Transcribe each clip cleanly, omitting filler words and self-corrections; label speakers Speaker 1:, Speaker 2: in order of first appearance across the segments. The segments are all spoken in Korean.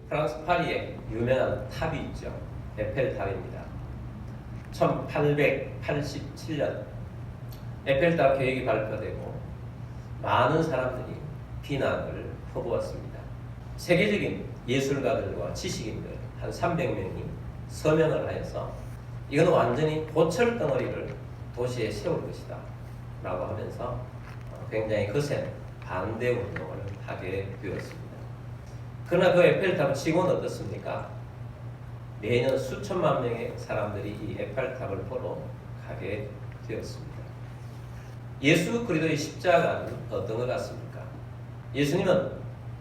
Speaker 1: 프랑스 파리에 유명한 탑이 있죠. 에펠탑입니다. 1887년 에펠탑 계획이 발표되고 많은 사람들이 비난을 퍼부었습니다. 세계적인 예술가들과 지식인들 한 300명이 서명을 하여서 이건 완전히 보철 덩어리를 도시에 세울 것이다 라고 하면서 굉장히 거센 반대 운동을 하게 되었습니다. 그러나 그 에펠탑 치고는 어떻습니까? 매년 수천만 명의 사람들이 이 에펠탑을 보러 가게 되었습니다. 예수 그리스도의 십자가는 어떤 것 같습니까? 예수님은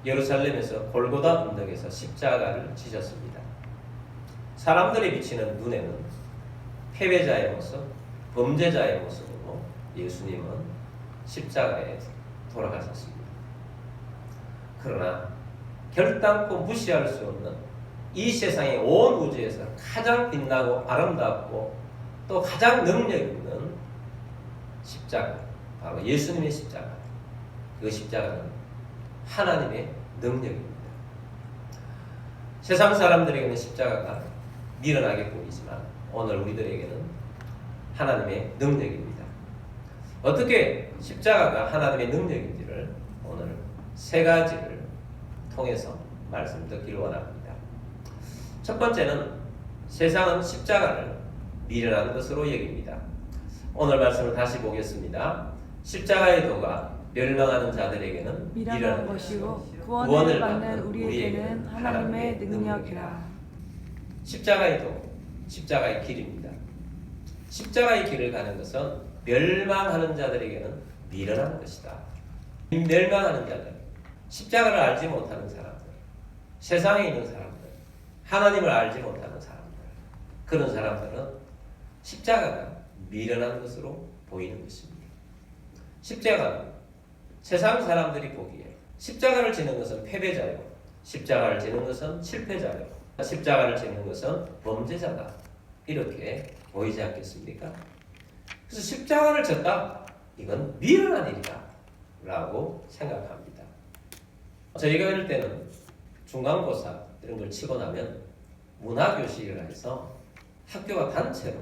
Speaker 1: 예루살렘에서 골고다 언덕에서 십자가를 지셨습니다. 사람들이 비치는 눈에는 패배자의 모습, 범죄자의 모습으로 예수님은 십자가에 돌아가셨습니다. 그러나 결단코 무시할 수 없는 이 세상의 온 우주에서 가장 빛나고 아름답고 또 가장 능력 있는 십자가, 바로 예수님의 십자가. 그 십자가는 하나님의 능력입니다. 세상 사람들에게는 십자가가 미련하게 보이지만 오늘 우리들에게는 하나님의 능력입니다. 어떻게 십자가가 하나님의 능력인지를 오늘 세 가지를 통해서 말씀 듣기를 원합니다. 첫 번째는 세상은 십자가를 미련한 것으로 여깁니다. 오늘 말씀을 다시 보겠습니다. 십자가의 도가 멸망하는 자들에게는
Speaker 2: 미련한 것이고 구원을 받는 우리에게는 하나님의 능력이라.
Speaker 1: 십자가의 도, 십자가의 길입니다. 십자가의 길을 가는 것은 멸망하는 자들에게는 미련한 것이다. 멸망하는 자들, 십자가를 알지 못하는 사람들, 세상에 있는 사람들, 하나님을 알지 못하는 사람들, 그런 사람들은 십자가가 미련한 것으로 보이는 것입니다. 십자가는 세상 사람들이 보기에 십자가를 지는 것은 패배자요, 십자가를 지는 것은 실패자요, 십자가를 지는 것은 범죄자다, 이렇게 보이지 않겠습니까? 그래서 십자가를 졌다, 이건 미련한 일이다 라고 생각합니다. 저희가 이럴 때는 중간고사 이런 걸 치고 나면 문화교실을 해서 학교가 단체로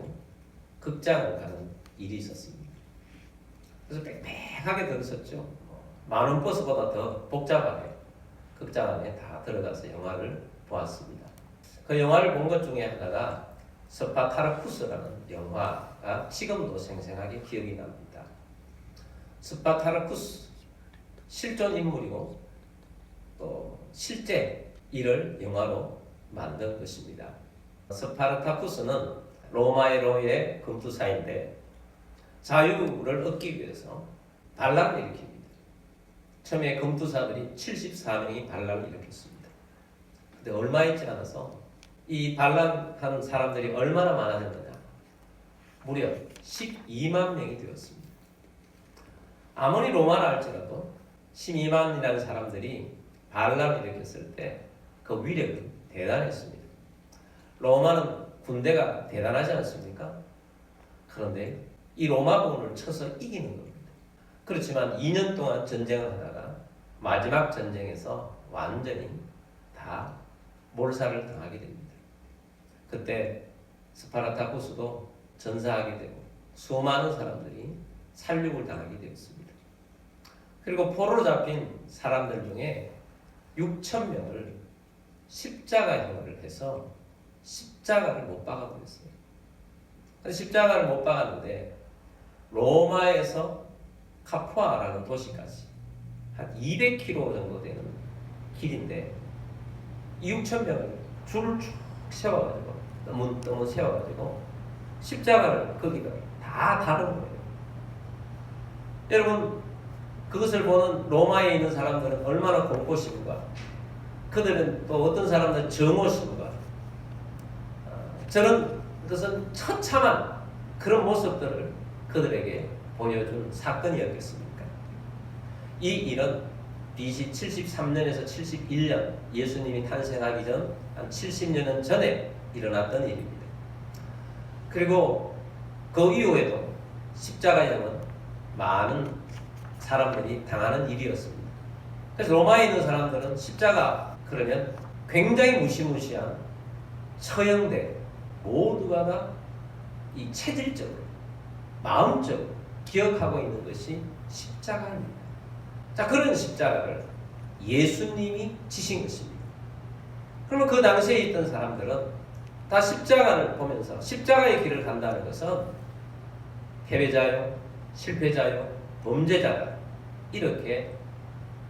Speaker 1: 극장을 가는 일이 있었습니다. 그래서 빽빽하게 들었었죠. 많은 버스보다 더 복잡하게 극장 안에 다 들어가서 영화를 보았습니다. 그 영화를 본 것 중에 하나가 스파타르쿠스라는 영화가 지금도 생생하게 기억이 납니다. 스파타르쿠스, 실존 인물이고 또 실제 일을 영화로 만든 것입니다. 스파르타쿠스는 로마의 검투사인데 자유를 얻기 위해서 반란을 일으킵니다. 처음에 검투사들이 74명이 반란을 일으켰습니다. 근데 얼마 있지 않아서 이 반란한 사람들이 얼마나 많아졌느냐, 무려 12만 명이 되었습니다. 아무리 로마라 할지라도 12만이라는 사람들이 반란을 일으켰을 때 그 위력은 대단했습니다. 로마는 군대가 대단하지 않습니까? 그런데 이 로마군을 쳐서 이기는 겁니다. 그렇지만 2년 동안 전쟁을 하다가 마지막 전쟁에서 완전히 다 몰살을 당하게 됩니다. 그때 스파르타쿠스도 전사하게 되고 수많은 사람들이 살육을 당하게 되었습니다. 그리고 포로로 잡힌 사람들 중에 6,000명을 십자가형을 해서 십자가를 못 박아버렸어요. 십자가를 못 박았는데 로마에서 카푸아라는 도시까지 한 200km 정도 되는 길인데 6,000명을 줄을 쭉 세워가지고 너무 세워가지고 십자가를 거기다 다 다른 거예요. 여러분, 그것을 보는 로마에 있는 사람들은 얼마나 공포심과, 그들은 또 어떤 사람들은 정오심과, 저는 그것은 처참한 그런 모습들을 그들에게 보여준 사건이었겠습니까? 이 일은 BC 73년에서 71년 예수님이 탄생하기 전 한 70년은 전에 일어났던 일입니다. 그리고 그 이후에도 십자가형은 많은 사람들이 당하는 일이었습니다. 그래서 로마에 있는 사람들은 십자가 그러면 굉장히 무시무시한 처형된 모두가 다 이 체질적으로 마음적으로 기억하고 있는 것이 십자가입니다. 자, 그런 십자가를 예수님이 지신 것입니다. 그러면 그 당시에 있던 사람들은 다 십자가를 보면서 십자가의 길을 간다는 것은 패배자요, 실패자요, 범죄자다, 이렇게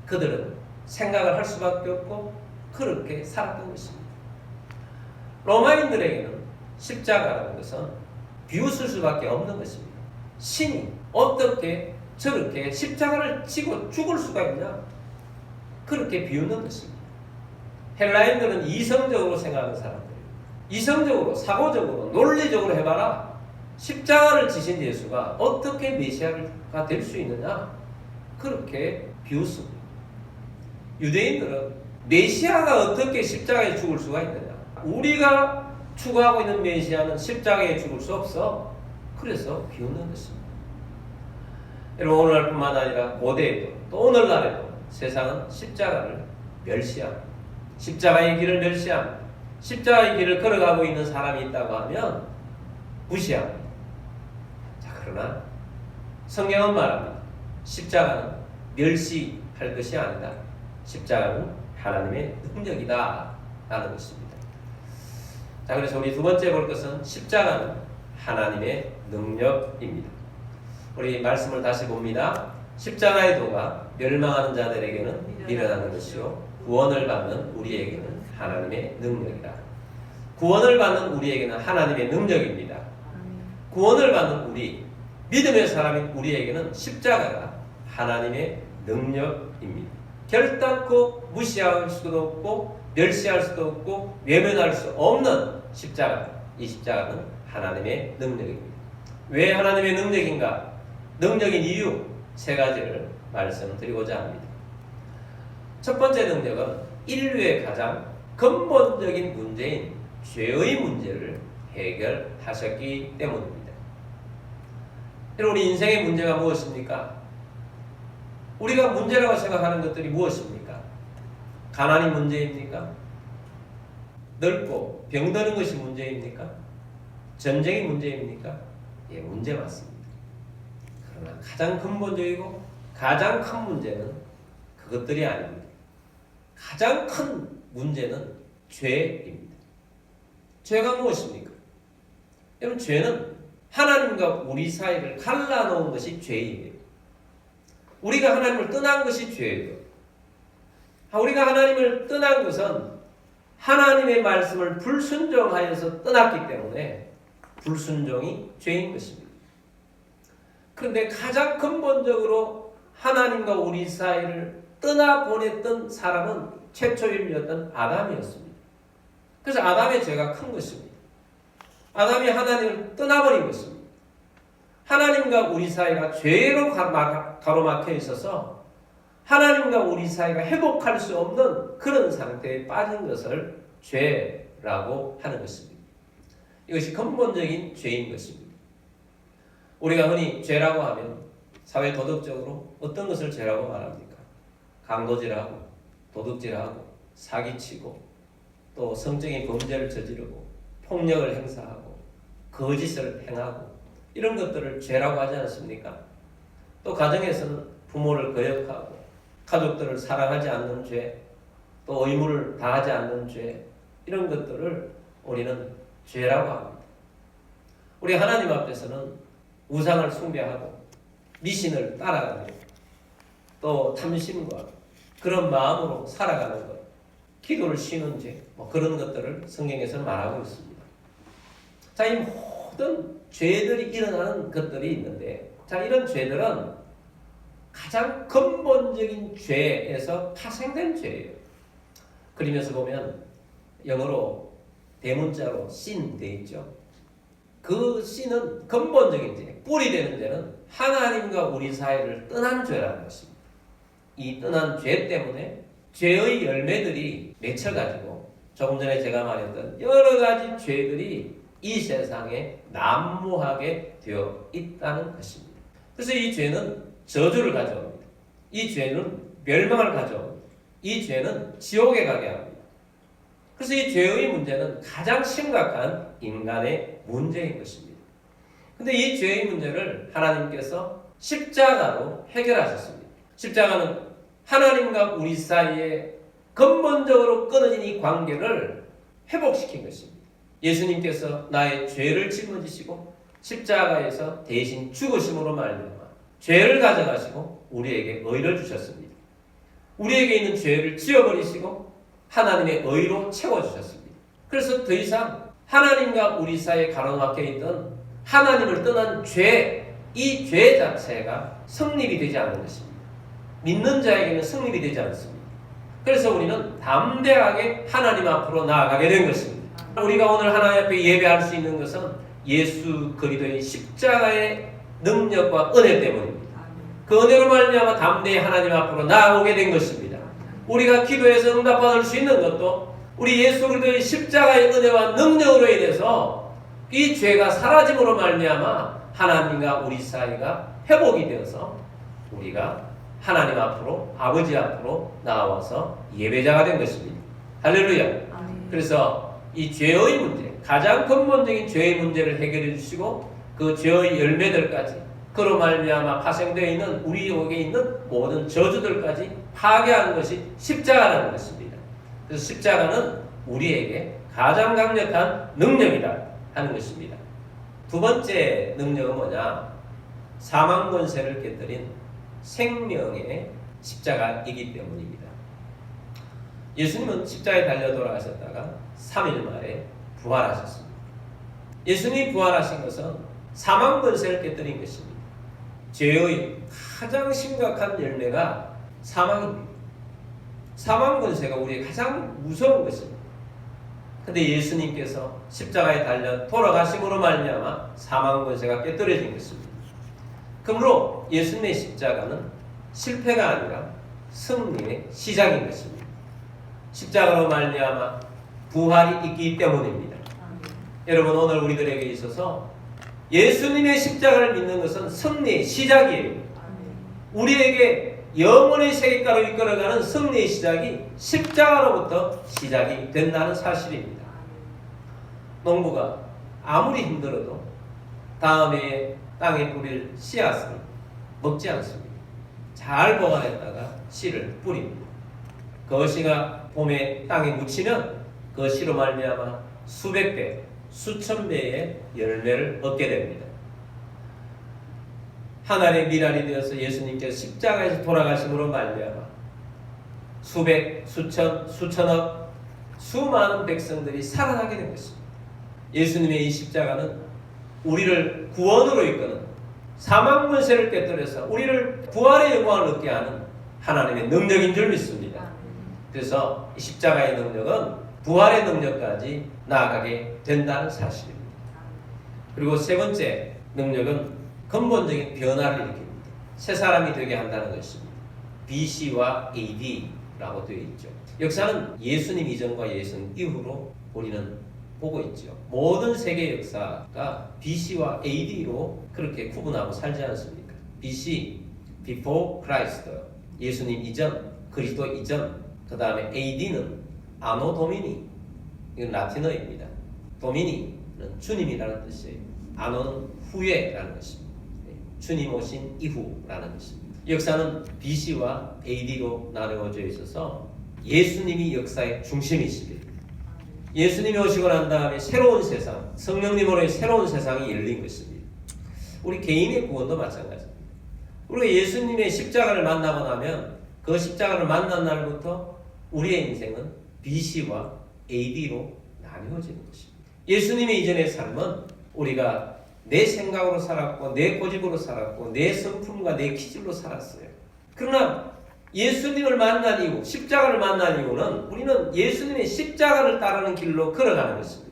Speaker 1: 그들은 생각을 할 수밖에 없고 그렇게 살았던 것입니다. 로마인들에게는 십자가라는 것은 비웃을 수밖에 없는 것입니다. 신이 어떻게 저렇게 십자가를 지고 죽을 수가 있냐, 그렇게 비웃는 것입니다. 헬라인들은 이성적으로 생각하는 사람들이에요. 이성적으로, 사고적으로, 논리적으로 해봐라. 십자가를 지신 예수가 어떻게 메시아가 될 수 있느냐, 그렇게 비웃습니다. 유대인들은 메시아가 어떻게 십자가에 죽을 수가 있느냐, 우리가 추구하고 있는 메시아는 십자가에 죽을 수 없어, 그래서 비웃는 것입니다. 여러분, 오늘날뿐만 아니라 고대에도 또 오늘날에도 세상은 십자가를 멸시합니다. 십자가의 길을 멸시합니다. 십자가의 길을 걸어가고 있는 사람이 있다고 하면 무시합니다. 자, 그러나 성경은 말합니다. 십자가는 멸시할 것이 아니다. 십자가는 하나님의 능력이다 라는 것입니다. 자, 그래서 우리 두 번째 볼 것은 십자가는 하나님의 능력입니다. 우리 말씀을 다시 봅니다. 십자가의 도가 멸망하는 자들에게는 미련한 것이요 구원을 받는 우리에게는 하나님의 능력이다. 구원을 받는 우리에게는 하나님의 능력입니다. 구원을 받는 우리, 믿음의 사람인 우리에게는 십자가가 하나님의 능력입니다. 결단코 무시할 수도 없고 멸시할 수도 없고 외면할 수 없는 십자가, 이 십자가는 하나님의 능력입니다. 왜 하나님의 능력인가? 능력인 이유 세 가지를 말씀드리고자 합니다. 첫 번째 능력은 인류의 가장 근본적인 문제인 죄의 문제를 해결하셨기 때문입니다. 여러분, 우리 인생의 문제가 무엇입니까? 우리가 문제라고 생각하는 것들이 무엇입니까? 가난이 문제입니까? 늙고 병드는 것이 문제입니까? 전쟁이 문제입니까? 예, 문제 맞습니다. 그러나 가장 근본적이고 가장 큰 문제는 그것들이 아닙니다. 가장 큰 문제는 죄입니다. 죄가 무엇입니까? 여러분, 죄는 하나님과 우리 사이를 갈라놓은 것이 죄이에요. 우리가 하나님을 떠난 것이 죄예요. 우리가 하나님을 떠난 것은 하나님의 말씀을 불순종하여서 떠났기 때문에 불순종이 죄인 것입니다. 그런데 가장 근본적으로 하나님과 우리 사이를 떠나보냈던 사람은 최초 인류였던 아담이었습니다. 그래서 아담의 죄가 큰 것입니다. 아담이 하나님을 떠나버린 것입니다. 하나님과 우리 사이가 죄로 가로막혀 있어서 하나님과 우리 사이가 회복할 수 없는 그런 상태에 빠진 것을 죄라고 하는 것입니다. 이것이 근본적인 죄인 것입니다. 우리가 흔히 죄라고 하면 사회 도덕적으로 어떤 것을 죄라고 말합니까? 강도질하고 도둑질하고 사기치고 또 성적인 범죄를 저지르고 폭력을 행사하고 거짓을 행하고 이런 것들을 죄라고 하지 않습니까? 또 가정에서는 부모를 거역하고 가족들을 사랑하지 않는 죄, 또 의무를 다하지 않는 죄, 이런 것들을 우리는 죄라고 합니다. 우리 하나님 앞에서는 우상을 숭배하고 미신을 따라가는 또 탐심과 그런 마음으로 살아가는 것, 기도를 쉬는 죄, 그런 것들을 성경에서는 말하고 있습니다. 자, 이 모든 죄들이 일어나는 것들이 있는데, 자, 이런 죄들은 가장 근본적인 죄에서 파생된 죄예요. 그리면서 보면 영어로 대문자로 sin 돼 있죠. 그 sin은 근본적인 죄, 뿌리 되는 죄는 하나님과 우리 사이를 떠난 죄라는 것입니다. 이 떠난 죄 때문에 죄의 열매들이 맺혀가지고 조금 전에 제가 말했던 여러 가지 죄들이 이 세상에 난무하게 되어 있다는 것입니다. 그래서 이 죄는 저주를 가져옵니다. 이 죄는 멸망을 가져옵니다. 이 죄는 지옥에 가게 합니다. 그래서 이 죄의 문제는 가장 심각한 인간의 문제인 것입니다. 근데 이 죄의 문제를 하나님께서 십자가로 해결하셨습니다. 십자가는 하나님과 우리 사이에 근본적으로 끊어진 이 관계를 회복시킨 것입니다. 예수님께서 나의 죄를 짊어지시고 십자가에서 대신 죽으심으로 말미암아 죄를 가져가시고 우리에게 의를 주셨습니다. 우리에게 있는 죄를 지워버리시고 하나님의 의로 채워주셨습니다. 그래서 더 이상 하나님과 우리 사이에 가로막혀 있던 하나님을 떠난 죄, 이 죄 자체가 성립이 되지 않는 것입니다. 믿는 자에게는 성립이 되지 않습니다. 그래서 우리는 담대하게 하나님 앞으로 나아가게 된 것입니다. 우리가 오늘 하나님 앞에 예배할 수 있는 것은 예수 그리스도의 십자가의 능력과 은혜 때문입니다. 그 은혜로 말미암아 담대히 하나님 앞으로 나아오게 된 것입니다. 우리가 기도해서 응답받을 수 있는 것도 우리 예수 그리스도의 십자가의 은혜와 능력으로 인해서 이 죄가 사라짐으로 말미암아 하나님과 우리 사이가 회복이 되어서 우리가 하나님 앞으로 아버지 앞으로 나와서 예배자가 된 것입니다. 할렐루야. 그래서 이 죄의 문제, 가장 근본적인 죄의 문제를 해결해 주시고 그 죄의 열매들까지 그로 말미암아 파생되어 있는 우리에게 있는 모든 저주들까지 파괴하는 것이 십자가라는 것입니다. 그래서 십자가는 우리에게 가장 강력한 능력이다 하는 것입니다. 두 번째 능력은 뭐냐? 사망 권세를 깨뜨린 생명의 십자가이기 때문입니다. 예수님은 십자가에 달려 돌아가셨다가 3일 만에 부활하셨습니다. 예수님이 부활하신 것은 사망 권세를 깨뜨린 것입니다. 죄의 가장 심각한 열매가 사망입니다. 사망 권세가 우리의 가장 무서운 것입니다. 근데 예수님께서 십자가에 달려 돌아가심으로 말미암아 사망 권세가 깨뜨려진 것입니다. 그러므로 예수님의 십자가는 실패가 아니라 승리의 시작인 것입니다. 십자가로 말미암아 부활이 있기 때문입니다. 여러분 오늘 우리들에게 있어서 예수님의 십자가를 믿는 것은 승리의 시작이에요. 우리에게 영원의 세계가로 이끌어가는 승리의 시작이 십자가로부터 시작이 된다는 사실입니다. 농부가 아무리 힘들어도 다음에 땅에 뿌릴 씨앗을 먹지 않습니다. 잘 보관했다가 씨를 뿌립니다. 그 씨가 봄에 땅에 묻히면 그 씨로 말미암아 수백 배, 수천 배의 열매를 얻게 됩니다. 하나님의 미랄이 되어서 예수님께서 십자가에서 돌아가심으로 말미암아 수백, 수천, 수천억, 수많은 백성들이 살아나게 된 것입니다. 예수님의 이 십자가는 우리를 구원으로 이끄는 사망 권세를 깨뜨려서 우리를 부활의 영광을 얻게 하는 하나님의 능력인 줄 믿습니다. 그래서 이 십자가의 능력은 부활의 능력까지 나아가게 된다는 사실입니다. 그리고 세 번째 능력은 근본적인 변화를 일으킵니다. 새 사람이 되게 한다는 것입니다. BC와 AD라고 되어 있죠. 역사는 예수님 이전과 예수님 이후로 우리는 보고 있죠. 모든 세계 역사가 BC와 AD로 그렇게 구분하고 살지 않습니까? BC, Before Christ, 예수님 이전, 그리스도 이전, 그 다음에 AD는 아노 도미니, 이건 라틴어입니다. 도미니는 주님이라는 뜻이에요. 아노는 후에라는 것입니다. 주님 오신 이후라는 것입니다. 역사는 BC와 AD로 나누어져 있어서 예수님이 역사의 중심이십니다. 예수님이 오시고 난 다음에 새로운 세상, 성령님으로의 새로운 세상이 열린 것입니다. 우리 개인의 구원도 마찬가지입니다. 우리가 예수님의 십자가를 만나고 나면 그 십자가를 만난 날부터 우리의 인생은 BC와 AD로 나뉘어지는 것입니다. 예수님의 이전의 삶은 우리가 내 생각으로 살았고 내 고집으로 살았고 내 성품과 내 기질로 살았어요. 그러나 예수님을 만난 이후, 십자가를 만난 이후는 우리는 예수님의 십자가를 따르는 길로 걸어가는 것입니다.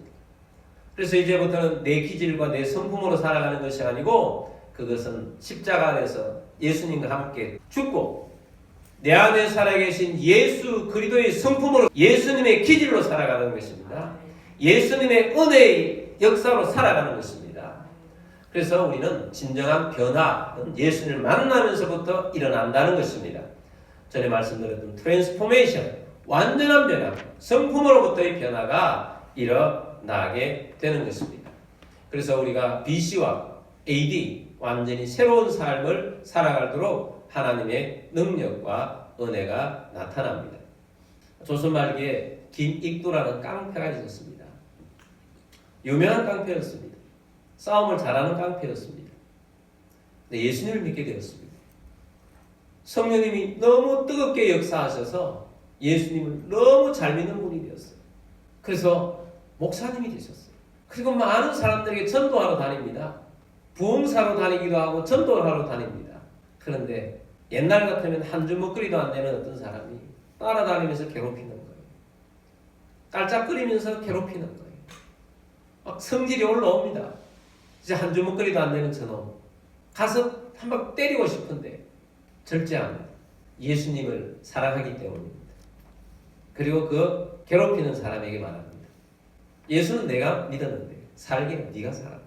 Speaker 1: 그래서 이제부터는 내 기질과 내 성품으로 살아가는 것이 아니고 그것은 십자가 안에서 예수님과 함께 죽고 내 안에 살아계신 예수 그리스도의 성품으로 예수님의 기질로 살아가는 것입니다. 예수님의 은혜의 역사로 살아가는 것입니다. 그래서 우리는 진정한 변화는 예수님을 만나면서부터 일어난다는 것입니다. 전에 말씀드렸던 트랜스포메이션, 완전한 변화, 성품으로부터의 변화가 일어나게 되는 것입니다. 그래서 우리가 BC와 AD 완전히 새로운 삶을 살아가도록 하나님의 능력과 은혜가 나타납니다. 조선 말기에 김익도라는 깡패가 있었습니다. 유명한 깡패였습니다. 싸움을 잘하는 깡패였습니다. 근데 예수님을 믿게 되었습니다. 성령님이 너무 뜨겁게 역사하셔서 예수님을 너무 잘 믿는 분이 되었어요. 그래서 목사님이 되셨어요. 그리고 많은 사람들에게 전도하러 다닙니다. 부흥사로 다니기도 하고 전도를 하러 다닙니다. 그런데 옛날 같으면 한 줌 먹거리도 안 되는 어떤 사람이 따라다니면서 괴롭히는 거예요. 깔짝거리면서 괴롭히는 거예요. 막 성질이 올라옵니다. 이제 한 줌 먹거리도 안 되는 저놈. 가서 한 방 때리고 싶은데 절제합니다. 예수님을 사랑하기 때문입니다. 그리고 그 괴롭히는 사람에게 말합니다. 예수는 내가 믿었는데 살기는 네가 살아.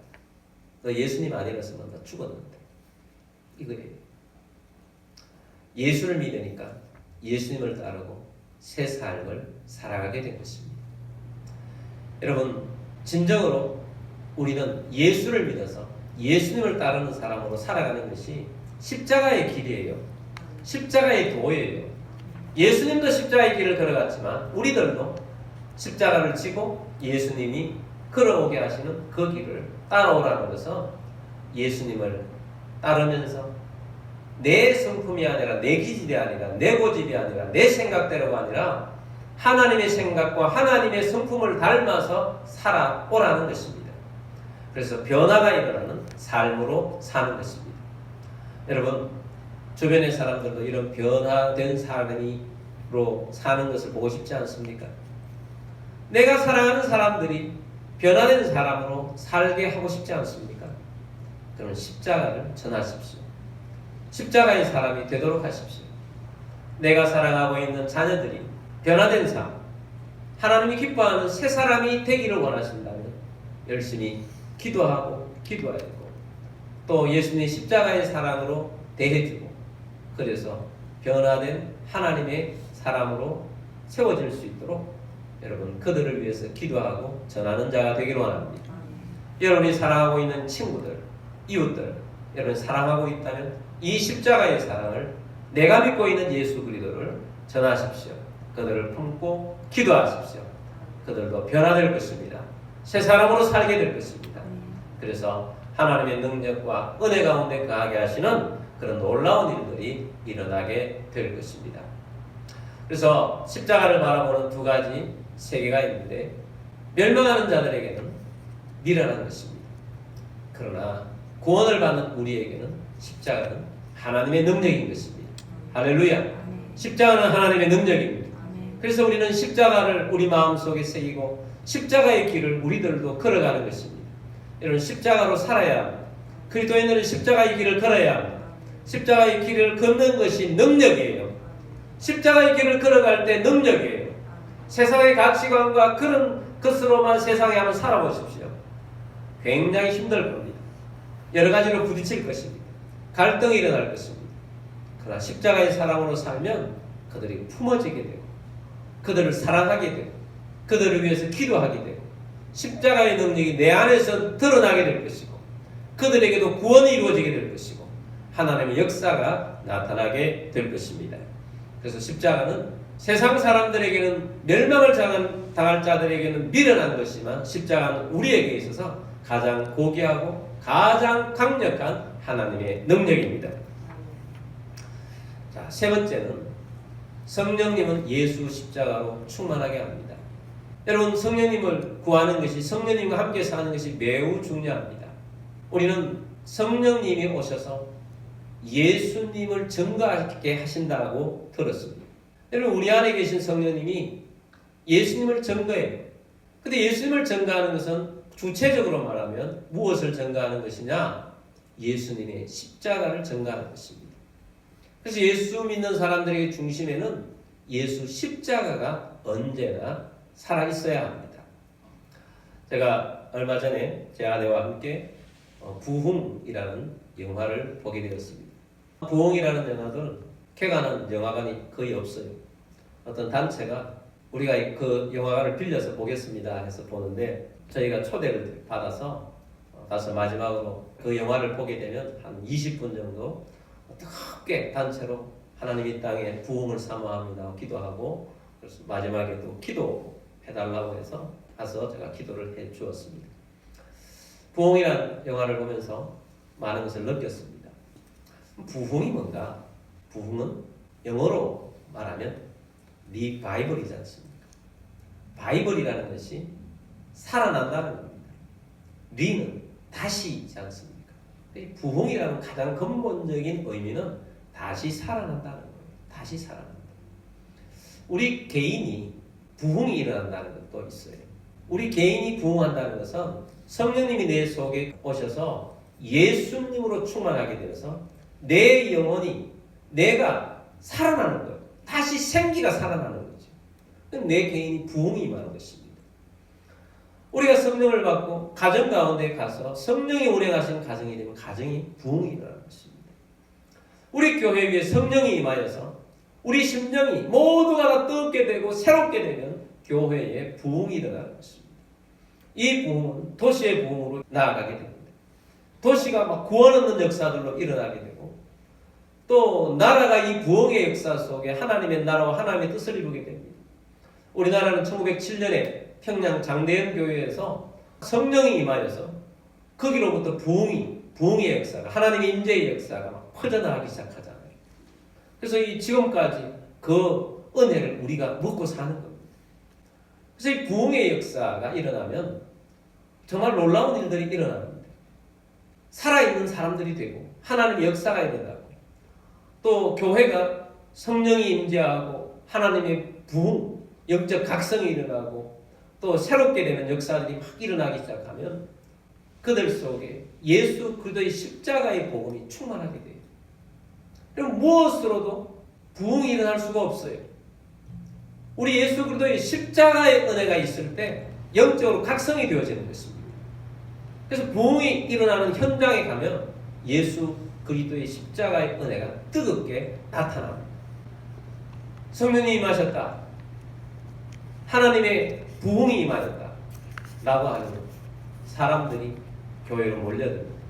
Speaker 1: 너 예수님 아니었으면 너 죽었는데. 이거예요. 예수를 믿으니까 예수님을 따르고 새 삶을 살아가게 된 것입니다. 여러분, 진정으로 우리는 예수를 믿어서 예수님을 따르는 사람으로 살아가는 것이 십자가의 길이에요. 십자가의 도예요. 예수님도 십자가의 길을 걸어갔지만 우리들도 십자가를 지고 예수님이 걸어오게 하시는 그 길을 따라오라는 것은 예수님을 따르면서 내 성품이 아니라 내 기질이 아니라 내 고집이 아니라 내 생각대로가 아니라 하나님의 생각과 하나님의 성품을 닮아서 살아오라는 것입니다. 그래서 변화가 일어나는 삶으로 사는 것입니다. 여러분, 주변의 사람들도 이런 변화된 삶으로 사는 것을 보고 싶지 않습니까? 내가 사랑하는 사람들이 변화된 사람으로 살게 하고 싶지 않습니까? 그러면 십자가를 전하십시오. 십자가의 사람이 되도록 하십시오. 내가 사랑하고 있는 자녀들이 변화된 삶, 하나님이 기뻐하는 새 사람이 되기를 원하신다면 열심히 기도하고 기도해야 되고 또 예수님의 십자가의 사랑으로 대해주고 그래서 변화된 하나님의 사람으로 세워질 수 있도록 여러분 그들을 위해서 기도하고 전하는 자가 되기를 원합니다. 여러분이 사랑하고 있는 친구들, 이웃들, 여러분이 사랑하고 있다면 이 십자가의 사랑을 내가 믿고 있는 예수 그리스도를 전하십시오. 그들을 품고 기도하십시오. 그들도 변화될 것입니다. 새 사람으로 살게 될 것입니다. 그래서 하나님의 능력과 은혜 가운데 거하게 하시는 그런 놀라운 일들이 일어나게 될 것입니다. 그래서 십자가를 바라보는 두 가지 세계가 있는데 멸망하는 자들에게는 미련한 것입니다. 그러나 구원을 받는 우리에게는 십자가는 하나님의 능력인 것입니다. 할렐루야. 십자가는 하나님의 능력입니다. 그래서 우리는 십자가를 우리 마음속에 새기고 십자가의 길을 우리들도 걸어가는 것입니다. 여러분, 십자가로 살아야 합니다. 그리스도인들은 십자가의 길을 걸어야 합니다. 십자가의 길을 걷는 것이 능력이에요. 십자가의 길을 걸어갈 때 능력이에요. 세상의 가치관과 그런 것으로만 세상에 한번 살아보십시오. 굉장히 힘들 겁니다. 여러 가지로 부딪힐 것입니다. 갈등이 일어날 것입니다. 그러나 십자가의 사랑으로 살면 그들이 품어지게 되고 그들을 사랑하게 되고 그들을 위해서 기도하게 되고 십자가의 능력이 내 안에서 드러나게 될 것이고 그들에게도 구원이 이루어지게 될 것이고 하나님의 역사가 나타나게 될 것입니다. 그래서 십자가는 세상 사람들에게는 멸망을 당할 자들에게는 미련한 것이지만 십자가는 우리에게 있어서 가장 고귀하고 가장 강력한 하나님의 능력입니다. 자, 세 번째는 성령님은 예수 십자가로 충만하게 합니다. 여러분, 성령님을 구하는 것이 성령님과 함께 사는 것이 매우 중요합니다. 우리는 성령님이 오셔서 예수님을 증거하게 하신다고 들었습니다. 여러분, 우리 안에 계신 성령님이 예수님을 증거해요. 근데 예수님을 증거하는 것은 구체적으로 말하면 무엇을 증거하는 것이냐? 예수님의 십자가를 증거하는 것입니다. 그래서 예수 믿는 사람들의 중심에는 예수 십자가가 언제나 살아있어야 합니다. 제가 얼마 전에 제 아내와 함께 부흥이라는 영화를 보게 되었습니다. 부흥이라는 영화들은 쾌가는 영화관이 거의 없어요. 어떤 단체가 우리가 그 영화관을 빌려서 보겠습니다 해서 보는데 저희가 초대를 받아서 가서 마지막으로 그 영화를 보게 되면 한 20분 정도 뜨겁게 단체로 하나님 이 땅에 부흥을 사모합니다 기도하고 그래서 마지막에 또 기도해달라고 해서 가서 제가 기도를 해 주었습니다. 부흥이라는 영화를 보면서 많은 것을 느꼈습니다. 부흥이 뭔가? 부흥은 영어로 말하면 리바이벌이지 않습니까? 바이벌이라는 것이 살아난다는 겁니다. 리는 다시이지 않습니까? 이 부흥이라는 가장 근본적인 의미는 다시 살아난다는 거예요. 다시 살아난다. 우리 개인이 부흥이 일어난다는 것도 있어요. 우리 개인이 부흥한다는 것은 성령님이 내 속에 오셔서 예수님으로 충만하게 되어서 내 영혼이 내가 살아나는 거예요. 다시 생기가 살아나는 거죠. 내 개인이 부흥이 임하는 것입니다. 우리가 성령을 받고 가정 가운데 가서 성령이 운행하신 가정이 되면 가정이 부흥이 일어나는 것입니다. 우리 교회 위에 성령이 임하여서 우리 심령이 모두가 다 뜨겁게 되고 새롭게 되면 교회에 부흥이 일어나는 것입니다. 이 부흥은 도시의 부흥으로 나아가게 됩니다. 도시가 막 구원 얻는 역사들로 일어나게 되고 또 나라가 이 부흥의 역사 속에 하나님의 나라와 하나님의 뜻을 이루게 됩니다. 우리나라는 1907년에 평양 장대현 교회에서 성령이 임하여서 거기로부터 부흥의 역사가 하나님의 임재의 역사가 막 퍼져나가기 시작하잖아요. 그래서 이 지금까지 그 은혜를 우리가 먹고 사는 겁니다. 그래서 이 부흥의 역사가 일어나면 정말 놀라운 일들이 일어납니다. 살아있는 사람들이 되고 하나님의 역사가 일어나고 또 교회가 성령이 임재하고 하나님의 부흥, 영적 각성이 일어나고 또 새롭게 되는 역사들이 막 일어나기 시작하면 그들 속에 예수 그리스도의 십자가의 복음이 충만하게 돼요. 그럼 무엇으로도 부흥이 일어날 수가 없어요. 우리 예수 그리스도의 십자가의 은혜가 있을 때 영적으로 각성이 되어지는 것입니다. 그래서 부흥이 일어나는 현장에 가면 예수 그리스도의 십자가의 은혜가 뜨겁게 나타납니다. 성령이 임하셨다. 하나님의 부흥이 임하였다. 라고 하는 사람들이 교회로 몰려듭니다.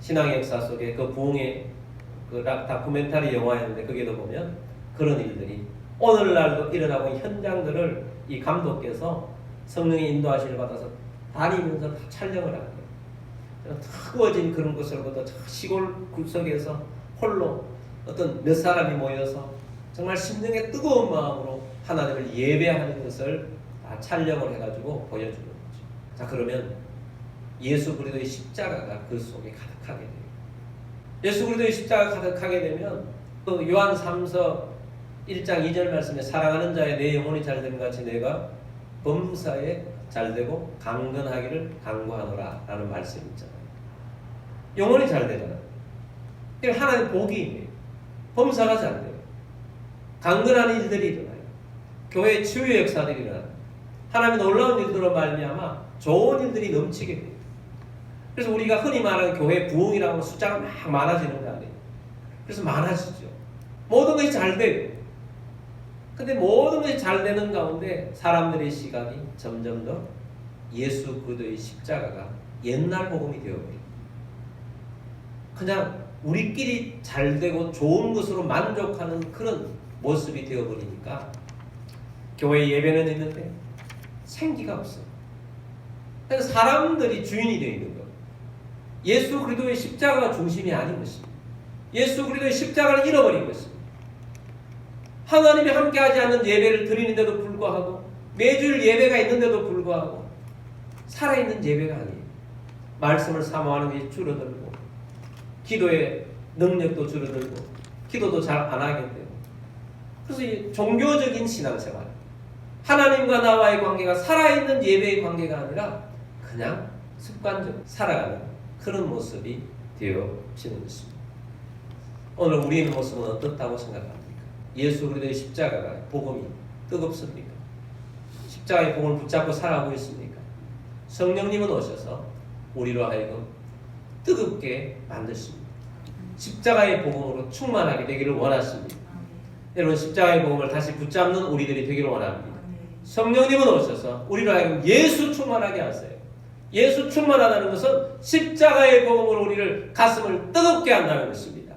Speaker 1: 신앙의 역사 속에 그 부흥의 그 다큐멘터리 영화였는데 거기에도 보면 그런 일들이 오늘날도 일어나고 있는 현장들을 이 감독께서 성령의 인도하심을 받아서 다니면서 다 촬영을 하는 거예요. 뜨거워진 그런 곳으로부터 시골 구석에서 홀로 어떤 몇 사람이 모여서 정말 심령의 뜨거운 마음으로 하나님을 예배하는 것을 다 촬영을 해가지고 보여주는 거죠. 자, 그러면 예수 그리스도의 십자가가 그 속에 가득하게 돼요. 예수 그리스도의 십자가가 가득하게 되면 그 요한 3서 1장 2절 말씀에 사랑하는 자의 내 영혼이 잘됨 같이 내가 범사에 잘되고 강건하기를 간구하노라 라는 말씀이 있잖아요. 영혼이 잘되잖아요. 하나님 복이 있네요. 범사가 잘돼요. 강건한 일들이 일어나요. 교회의 치유의 역사들이 일어나요. 하나님의 놀라운 일들로 말미암아 좋은 일들이 넘치게 돼요. 그래서 우리가 흔히 말하는 교회 부흥이라고 숫자가 막 많아지는 거 아니에요. 그래서 많아지죠. 모든 것이 잘 돼요. 근데 모든 것이 잘 되는 가운데 사람들의 시각이 점점 더 예수 그리스도의 십자가가 옛날 복음이 되어버립니다. 그냥 우리끼리 잘 되고 좋은 것으로 만족하는 그런 모습이 되어버리니까 교회 예배는 있는데 생기가 없어요. 그래서 사람들이 주인이 되어 있는 거예요. 예수 그리스도의 십자가가 중심이 아닌 것입니다. 예수 그리스도의 십자가를 잃어버린 것입니다. 하나님이 함께하지 않는 예배를 드리는데도 불구하고 매주일 예배가 있는데도 불구하고 살아있는 예배가 아니에요. 말씀을 사모하는 게 줄어들고 기도의 능력도 줄어들고 기도도 잘 안 하게 되고 그래서 이 종교적인 신앙생활 하나님과 나와의 관계가 살아있는 예배의 관계가 아니라 그냥 습관적으로 살아가는 그런 모습이 되어지는 것입니다. 오늘 우리의 모습은 어떻다고 생각합니까? 예수 그리스도의 십자가가 복음이 뜨겁습니까? 십자가의 복음을 붙잡고 살아가고 있습니까? 성령님은 오셔서 우리로 하여금 뜨겁게 만드십니다. 십자가의 복음으로 충만하게 되기를 원하십니다. 여러분 십자가의 복음을 다시 붙잡는 우리들이 되기를 원합니다. 성령님은 오셔서 우리로 하여금 예수 충만하게 하세요. 예수 충만하다는 것은 십자가의 복음으로 우리를 가슴을 뜨겁게 한다는 것입니다.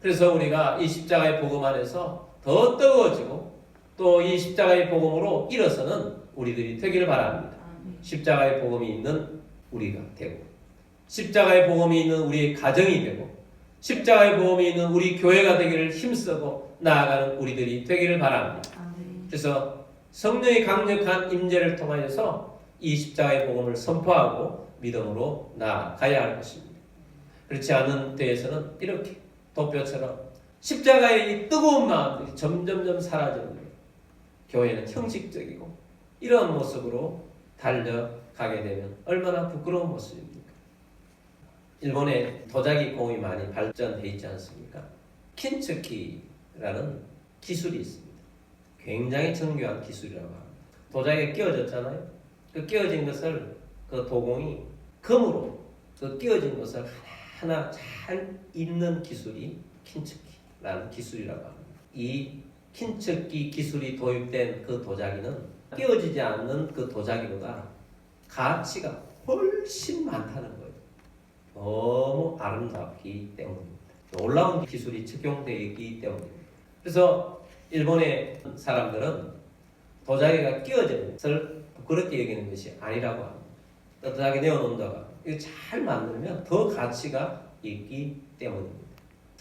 Speaker 1: 그래서 우리가 이 십자가의 복음 안에서 더 뜨거워지고 또 이 십자가의 복음으로 일어서는 우리들이 되기를 바랍니다. 십자가의 복음이 있는 우리가 되고 십자가의 복음이 있는 우리의 가정이 되고 십자가의 복음이 있는 우리 교회가 되기를 힘쓰고 나아가는 우리들이 되기를 바랍니다. 그래서 성령의 강력한 임재를 통하여서 이 십자가의 복음을 선포하고 믿음으로 나아가야 할 것입니다. 그렇지 않은 때에서는 이렇게 도뼈처럼 십자가의 이 뜨거운 마음들이 점점점 사라지는 거예요. 교회는 형식적이고 이러한 모습으로 달려가게 되면 얼마나 부끄러운 모습입니까? 일본에 도자기 공이 많이 발전되어 있지 않습니까? 킨츠키라는 기술이 있습니다. 굉장히 정교한 기술이라고 합니다. 도자기가 끼워졌잖아요. 그 끼워진 것을 그 도공이 금으로 그 끼워진 것을 하나 잘 잇는 기술이 킨츠키라는 기술이라고 합니다. 이 킨츠키 기술이 도입된 그 도자기는 끼워지지 않는 그 도자기보다 가치가 훨씬 많다는 거예요. 너무 아름답기 때문입니다. 놀라운 기술이 적용되어 있기 때문입니다. 그래서 일본의 사람들은 도자기가 끼워진 것을 부끄럽게 여기는 것이 아니라고 합니다. 도자기 내어놓는다가 이거 잘 만들면 더 가치가 있기 때문입니다.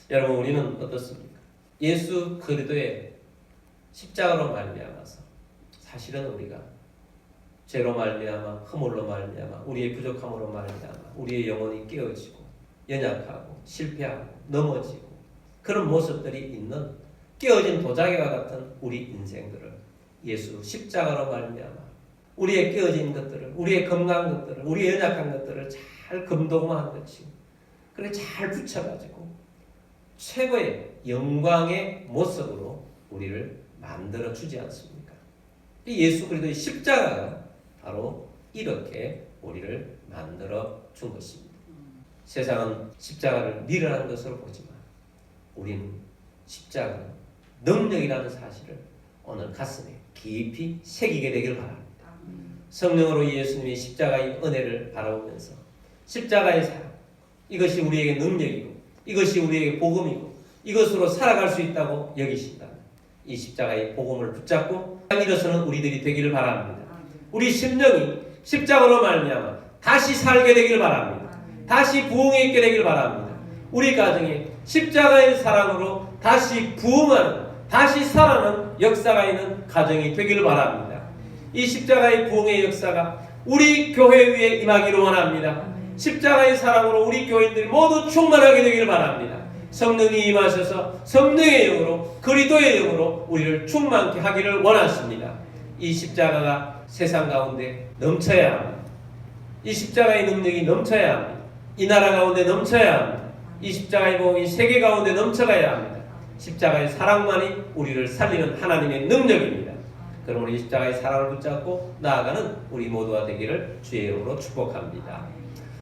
Speaker 1: 여러분 우리는 어떻습니까? 예수 그리스도의 십자가로 말미암아서 사실은 우리가 죄로 말미암아 허물로 말미암아 우리의 부족함으로 말미암아 우리의 영혼이 깨어지고 연약하고 실패하고 넘어지고 그런 모습들이 있는 깨어진 도자기와 같은 우리 인생들을 예수 십자가로 말미암아 우리의 깨어진 것들을 우리의 건강한 것들을 우리의 연약한 것들을 잘 금도금한 것이 그래 잘 붙여가지고 최고의 영광의 모습으로 우리를 만들어 주지 않습니까? 이 예수 그리스도의 십자가가 바로 이렇게 우리를 만들어 준 것입니다. 세상은 십자가를 미련한 것으로 보지만 우리는 십자가는 능력이라는 사실을 오늘 가슴에 깊이 새기게 되길 바랍니다. 성령으로 예수님이 십자가의 은혜를 바라보면서 십자가의 사랑 이것이 우리에게 능력이고 이것이 우리에게 복음이고 이것으로 살아갈 수 있다고 여기신다면 이 십자가의 복음을 붙잡고 일어서는 우리들이 되기를 바랍니다. 우리 심령이 십자가로 말미암아 다시 살게 되기를 바랍니다. 다시 부흥에 있게 되기를 바랍니다. 우리 가정에 십자가의 사랑으로 다시 부흥하는 다시 살아나는 역사가 있는 가정이 되기를 바랍니다. 이 십자가의 부흥의 역사가 우리 교회 위에 임하기를 원합니다. 십자가의 사랑으로 우리 교인들이 모두 충만하게 되기를 바랍니다. 성령이 임하셔서 성령의 영으로 그리스도의 영으로 우리를 충만케 하기를 원하십니다. 이 십자가가 세상 가운데 넘쳐야 합니다. 이 십자가의 능력이 넘쳐야 합니다. 이 나라 가운데 넘쳐야 합니다. 이 십자가의 복음이 세계 가운데 넘쳐가야 합니다. 십자가의 사랑만이 우리를 살리는 하나님의 능력입니다. 그러므로 이 십자가의 사랑을 붙잡고 나아가는 우리 모두가 되기를 주의 이름으로 축복합니다.